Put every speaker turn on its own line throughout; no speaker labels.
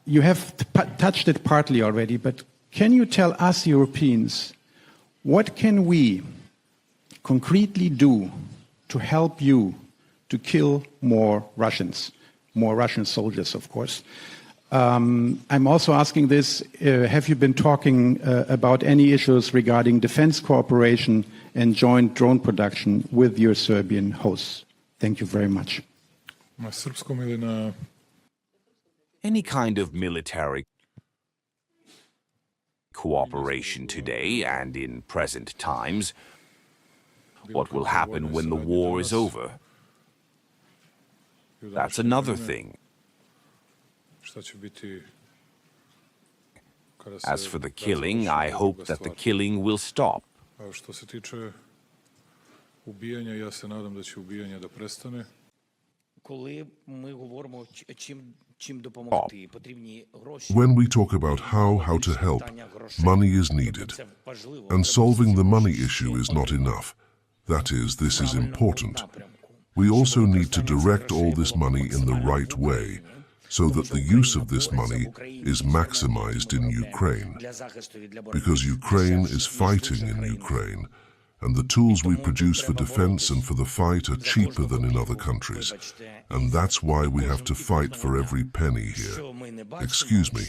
You have touched it partly already, but can you tell us Europeans, what can we concretely do to help you to kill more Russians, more Russian soldiers, of course? I'm also asking this, have you been talking about any issues regarding defense cooperation and joint drone production with your Serbian hosts? Thank you very much.
Any kind of military cooperation today and in present times, what will happen when the war is over? That's another thing. As for the killing, I hope that the killing will stop.
When we talk about how to help, money is needed. And solving the money issue is not enough. That is, this is important. We also need to direct all this money in the right way, so that the use of this money is maximized in Ukraine. Because Ukraine is fighting in Ukraine, and the tools we produce for defense and for the fight are cheaper than in other countries. And that's why we have to fight for every penny here. Excuse me,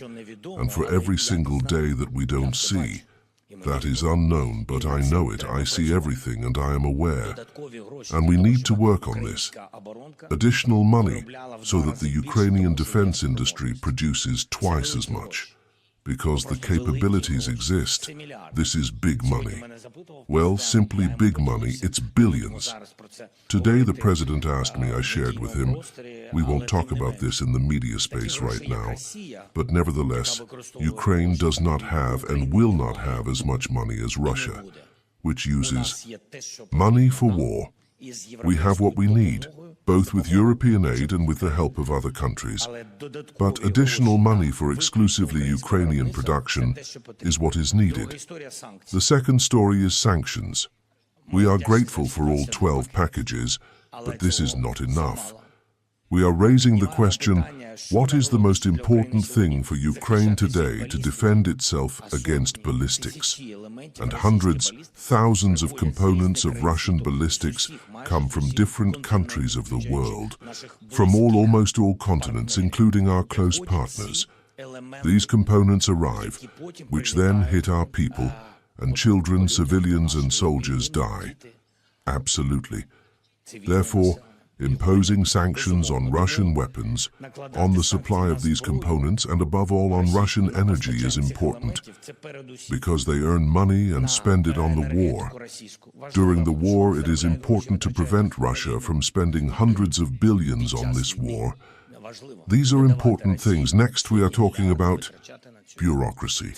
and for every single day that we don't see. That is unknown, but I know it. I see everything and I am aware. And we need to work on this. Additional money, so that the Ukrainian defense industry produces twice as much. Because the capabilities exist, this is big money. Well, simply big money, it's billions. Today the president asked me, I shared with him, we won't talk about this in the media space right now, but nevertheless, Ukraine does not have and will not have as much money as Russia, which uses money for war. We have what we need, both with European aid and with the help of other countries. But additional money for exclusively Ukrainian production is what is needed. The second story is sanctions. We are grateful for all 12 packages, but this is not enough. We are raising the question, what is the most important thing for Ukraine today to defend itself against ballistics? And hundreds, thousands of components of Russian ballistics come from different countries of the world, from almost all continents, including our close partners. These components arrive, which then hit our people, and children, civilians and soldiers die. Absolutely. Therefore, imposing sanctions on Russian weapons, on the supply of these components, and above all on Russian energy is important, because they earn money and spend it on the war. During the war, it is important to prevent Russia from spending hundreds of billions on this war. These are important things. Next, we are talking about bureaucracy.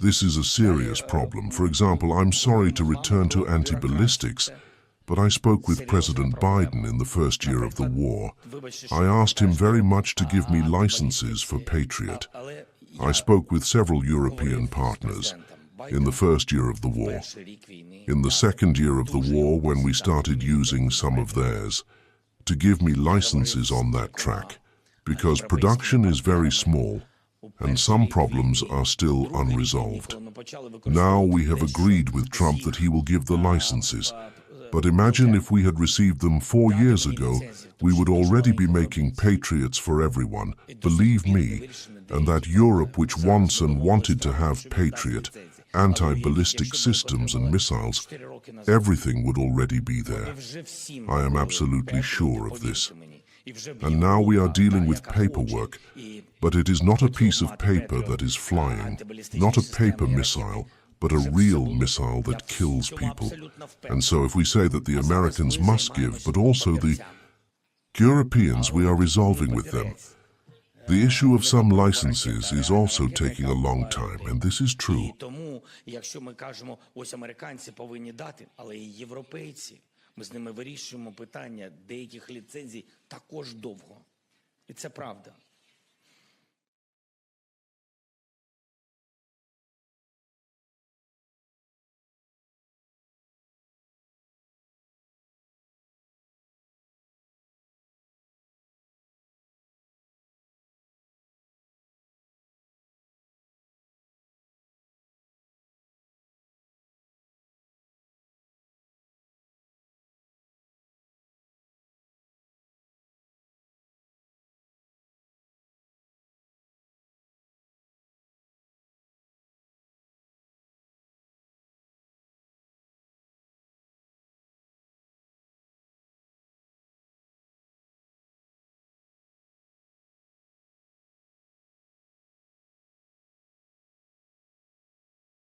This is a serious problem. For example, I'm sorry to return to anti-ballistics, but I spoke with President Biden in the first year of the war. I asked him very much to give me licenses for Patriot. I spoke with several European partners in the first year of the war. In the second year of the war, when we started using some of theirs, to give me licenses on that track, because production is very small and some problems are still unresolved. Now we have agreed with Trump that he will give the licenses. But imagine if we had received them 4 years ago, we would already be making Patriots for everyone, believe me, and that Europe, which wants and wanted to have Patriot, anti-ballistic systems and missiles, everything would already be there. I am absolutely sure of this. And now we are dealing with paperwork, but it is not a piece of paper that is flying, not a paper missile, but a real missile that kills people. And so if we say that the Americans must give, but also the Europeans, we are resolving with them. The issue of some licenses is also taking a long time, and this is true.
Ми з ними вирішуємо питання деяких ліцензій також довго. І це правда.